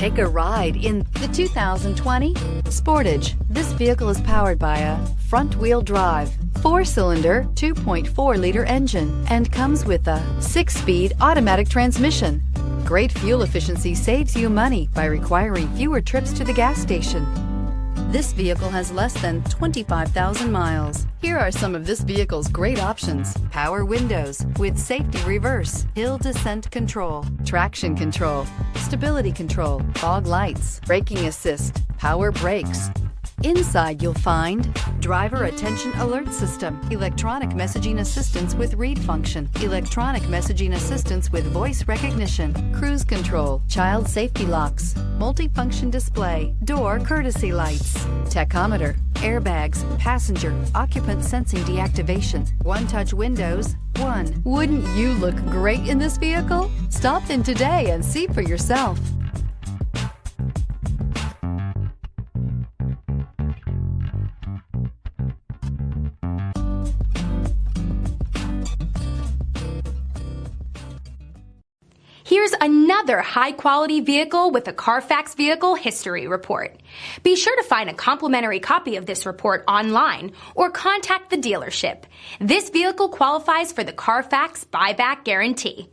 Take a ride in the 2020 Sportage. This vehicle is powered by a front-wheel drive, 4-cylinder, 2.4-liter engine, and comes with a 6-speed automatic transmission. Great fuel efficiency saves you money by requiring fewer trips to the gas station. This vehicle has less than 25,000 miles. Here are some of this vehicle's great options: power windows with safety reverse, hill descent control, traction control, stability control, fog lights, braking assist, power brakes. Inside you'll find driver attention alert system, electronic messaging assistance with read function, electronic messaging assistance with voice recognition, cruise control, child safety locks, multifunction display, door courtesy lights, tachometer, airbags, passenger, occupant sensing deactivation, one-touch windows. Wouldn't you look great in this vehicle? Stop in today and see for yourself. Here's another high-quality vehicle with a CARFAX Vehicle History Report. Be sure to find a complimentary copy of this report online or contact the dealership. This vehicle qualifies for the CARFAX Buyback Guarantee.